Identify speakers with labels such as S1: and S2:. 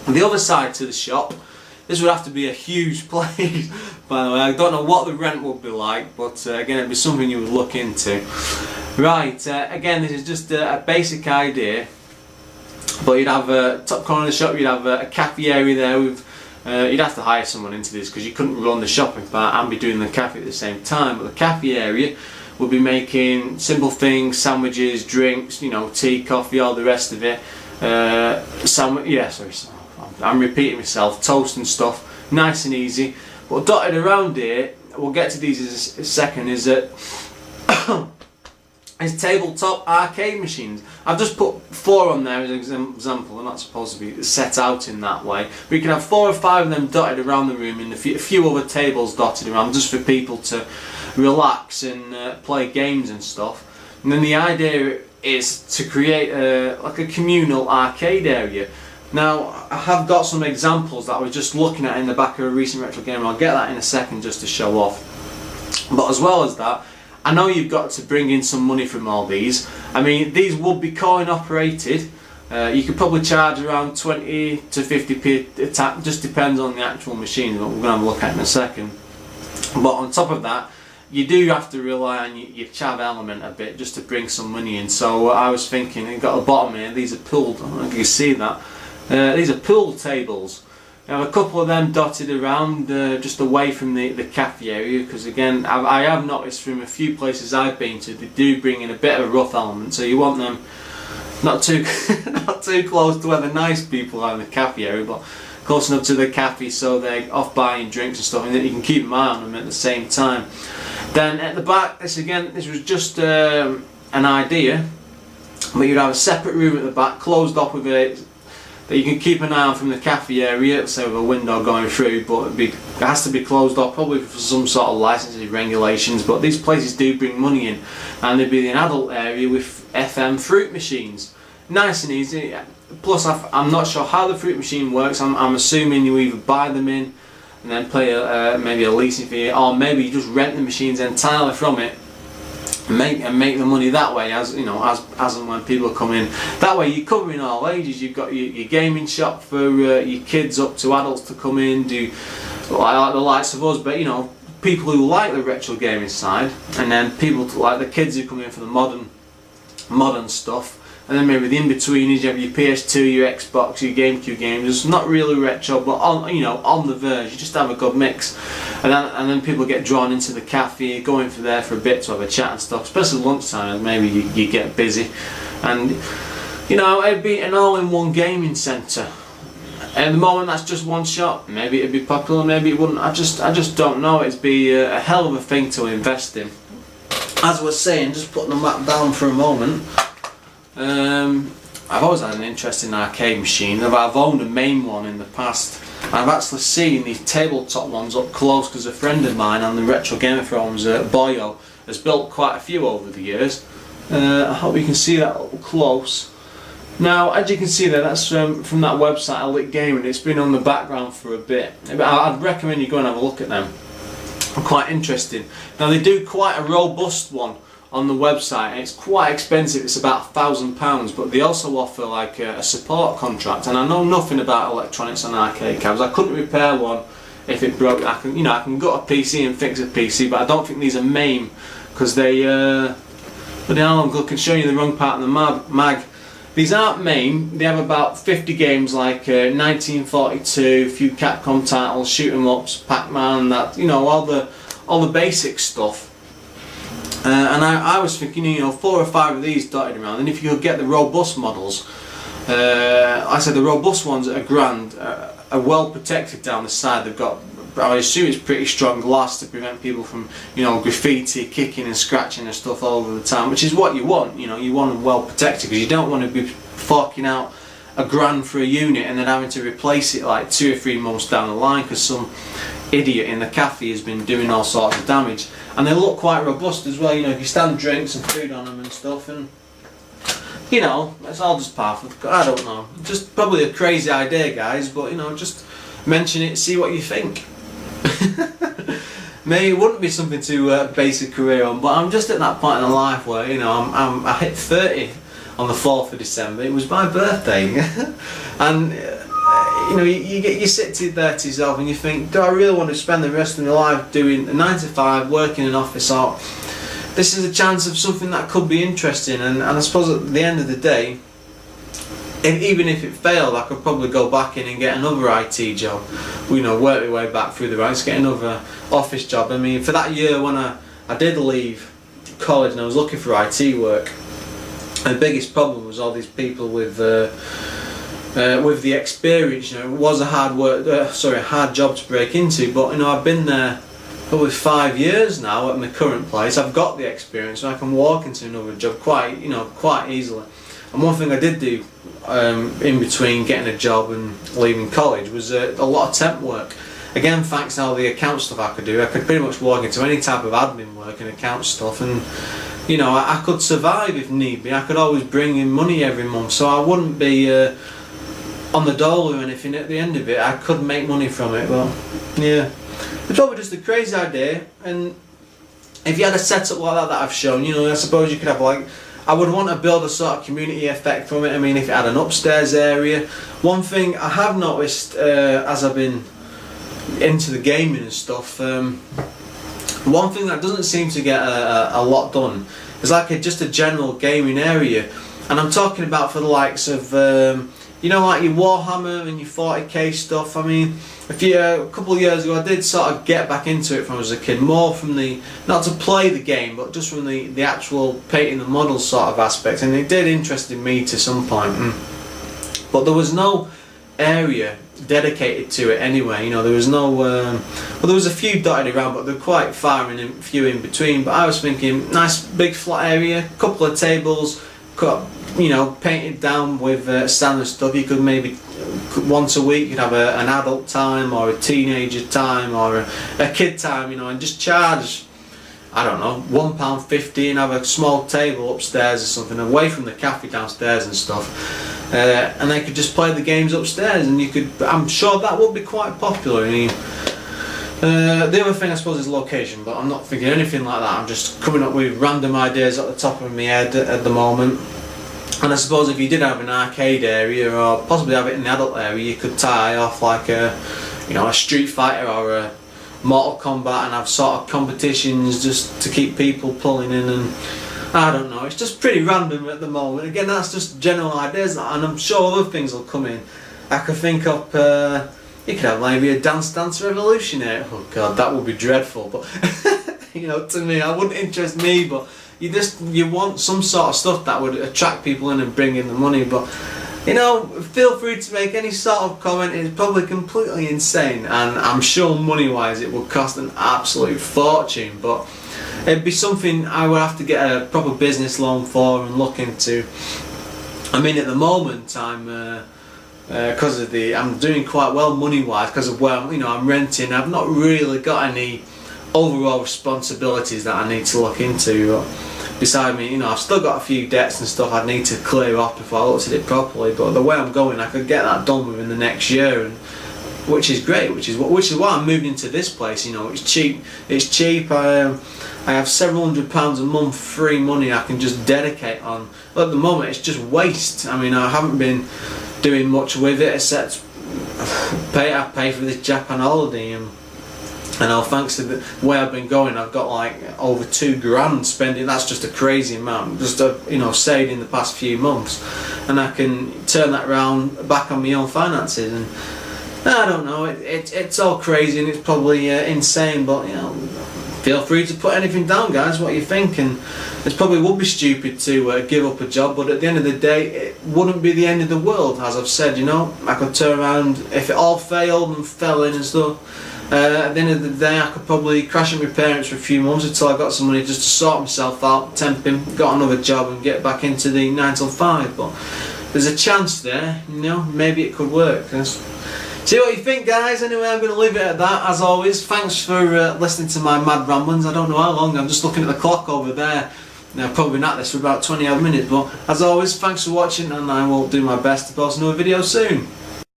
S1: The other side to the shop, this would have to be a huge place, by the way. I don't know what the rent would be like, but again, it'd be something you would look into. Right, again, this is just a basic idea, but you'd have a top corner of the shop, you'd have a cafe area there with, you'd have to hire someone into this because you couldn't run the shopping part and be doing the cafe at the same time. But the cafe area would be making simple things, sandwiches, drinks, you know, tea, coffee, all the rest of it. I'm repeating myself, toast and stuff, nice and easy. But dotted around here, we'll get to these in a second, is that is tabletop arcade machines. I've just put 4 on there as an example. They're not supposed to be set out in that way. But you can have 4 or 5 of them dotted around the room, and a few other tables dotted around, just for people to relax and play games and stuff. And then the idea is to create like a communal arcade area. Now, I have got some examples that I was just looking at in the back of a recent retro game, and I'll get that in a second just to show off. But as well as that, I know you've got to bring in some money from all these. I mean, these would be coin operated. You could probably charge around 20 to 50p a tap, just depends on the actual machine that we're going to have a look at in a second. But on top of that, you do have to rely on your chav element a bit just to bring some money in. So I was thinking, you've got the bottom here, these are pooled, I don't know if you can see that. These are pool tables. You have a couple of them dotted around just away from the cafe area, because again, I have noticed from a few places I've been to, they do bring in a bit of a rough element, so you want them not too not too close to where the nice people are in the cafe area, but close enough to the cafe so they're off buying drinks and stuff, and then you can keep an eye on them at the same time. Then at the back, this was just an idea, but you'd have a separate room at the back, closed off with a that you can keep an eye on from the cafe area, say with a window going through, but it has to be closed off, probably for some sort of licensing regulations. But these places do bring money in, and there'd be an adult area with FM fruit machines, nice and easy. Plus, I'm not sure how the fruit machine works. I'm assuming you either buy them in and then pay maybe a leasing fee, or maybe you just rent the machines entirely from it. Make the money that way, as you know, as and when people come in. That way you're covering all ages. You've got your gaming shop for your kids up to adults to come in, do like the likes of us, but you know, people who like the retro gaming side, and then people like the kids who come in for the modern stuff. And then maybe the in-betweeners, you have your PS2, your Xbox, your GameCube games. It's not really retro, but on the verge. You just have a good mix, and then people get drawn into the cafe, go in there for a bit to have a chat and stuff. Especially lunchtime, maybe you get busy, and you know, it'd be an all-in-one gaming centre. At the moment, that's just one shop. Maybe it'd be popular, maybe it wouldn't. I just don't know. It'd be a hell of a thing to invest in. As I was saying, just putting the map down for a moment. I've always had an interest in arcade machines. I've owned a main one in the past. I've actually seen these tabletop ones up close because a friend of mine on the Retro Gamer forums, Boyo, has built quite a few over the years. I hope you can see that up close. Now, as you can see there, that's from that website, Elite Gaming. It's been on the background for a bit. I'd recommend you go and have a look at them. They're quite interesting. Now, they do quite a robust one on the website, and it's quite expensive. It's about £1,000, but they also offer like a support contract. And I know nothing about electronics on arcade cabs. I couldn't repair one if it broke. I can go to a PC and fix a PC, but I don't think these are MAME, because they but I'm looking, showing you the wrong part of the mag. These aren't MAME. They have about 50 games, like 1942, a few Capcom titles, shoot 'em ups, Pac-Man, that, you know, all the basic stuff. And I was thinking, you know, 4 or 5 of these dotted around, and if you could get the robust models, I said the robust ones at £1,000 are well protected down the side. They've got, I assume it's pretty strong glass to prevent people from, you know, graffiti, kicking and scratching and stuff all over the time, which is what you want. You know, you want them well protected, because you don't want to be forking out £1,000 for a unit and then having to replace it like 2 or 3 months down the line because some idiot in the cafe has been doing all sorts of damage. And they look quite robust as well, you know, if you stand drinks and food on them and stuff, and you know, it's all just part of, I don't know, just probably a crazy idea, guys, but you know, just mention it, see what you think. Maybe it wouldn't be something to base a career on, but I'm just at that point in life where, you know, I hit 30 on the 4th of December. It was my birthday, and you sit there to yourself and you think, do I really want to spend the rest of my life doing a 9 to 5, working in an office? Or this is a chance of something that could be interesting. And I suppose at the end of the day, even if it failed, I could probably go back in and get another IT job. Work my way back through the ranks, get another office job. I mean, for that year when I did leave college and I was looking for IT work, the biggest problem was all these people with the experience. It was a hard job to break into. But I've been there probably 5 years now at my current place. I've got the experience, and I can walk into another job quite easily. And one thing I did do in between getting a job and leaving college was a lot of temp work. Again, thanks to all the account stuff I could do, I could pretty much walk into any type of admin work and account stuff, and I could survive if need be. I could always bring in money every month, so I wouldn't be on the dole or anything at the end of it. I could make money from it. But yeah, it's probably just a crazy idea. And if you had a setup like that I've shown, I suppose you could have I would want to build a sort of community effect from it. I mean, if it had an upstairs area. One thing I have noticed as I've been into the gaming and stuff, one thing that doesn't seem to get a lot done is just a general gaming area. And I'm talking about for the likes of like your Warhammer and your 40k stuff. I mean, a couple of years ago I did sort of get back into it when I was a kid, more from not to play the game, but just from the actual painting the models sort of aspect, and it did interest me to some point. But there was no area dedicated to it anyway. There was no there was a few dotted around, but they're quite far and few in between. But I was thinking, nice big flat area, couple of tables, painted down with standard stuff. You could maybe once a week you'd have an adult time or a teenager time or a kid time, and just charge, I don't know, £1.50 and have a small table upstairs or something away from the cafe downstairs and stuff. And they could just play the games upstairs, and I'm sure that would be quite popular. I mean, the other thing I suppose is location, but I'm not thinking anything like that. I'm just coming up with random ideas at the top of my head at the moment. And I suppose if you did have an arcade area, or possibly have it in the adult area, you could tie off a Street Fighter or a Mortal Kombat and have sort of competitions just to keep people pulling in. And I don't know, it's just pretty random at the moment. Again, that's just general ideas, and I'm sure other things will come in. I could think of, you could have maybe a Dance Dance Revolution here. Oh god, that would be dreadful, but to me, that wouldn't interest me. But you want some sort of stuff that would attract people in and bring in the money. But feel free to make any sort of comment. It's probably completely insane, and I'm sure money wise it would cost an absolute fortune, but it'd be something I would have to get a proper business loan for and look into. I mean, at the moment I'm I'm doing quite well money wise because of where I'm renting. I've not really got any overall responsibilities that I need to look into. Beside me, I've still got a few debts and stuff I'd need to clear off before I looked at it properly. But the way I'm going, I could get that done within the next year, and which is great. Which is why I'm moving into this place. It's cheap. It's cheap. I have several £100s a month free money I can just dedicate on. At the moment, it's just waste. I mean, I haven't been doing much with it except I pay for this Japan holiday, and thanks to the way I've been going, I've got over £2 spending. That's just a crazy amount, just saved in the past few months, and I can turn that around back on my own finances. And I don't know, it's all crazy and it's probably insane, but feel free to put anything down, guys, what you think. And it probably would be stupid to give up a job, but at the end of the day it wouldn't be the end of the world. As I've said, I could turn around if it all failed and fell in and stuff. At the end of the day I could probably crash at my parents for a few months until I got some money just to sort myself out, temping, got another job and get back into the 9 till 5. But there's a chance there, maybe it could work. See what you think, guys. Anyway, I'm going to leave it at that. As always, thanks for listening to my mad ramblings. I don't know how long, I'm just looking at the clock over there. Now, probably not this for about 20 odd minutes, but as always, thanks for watching, and I will do my best to post another video soon.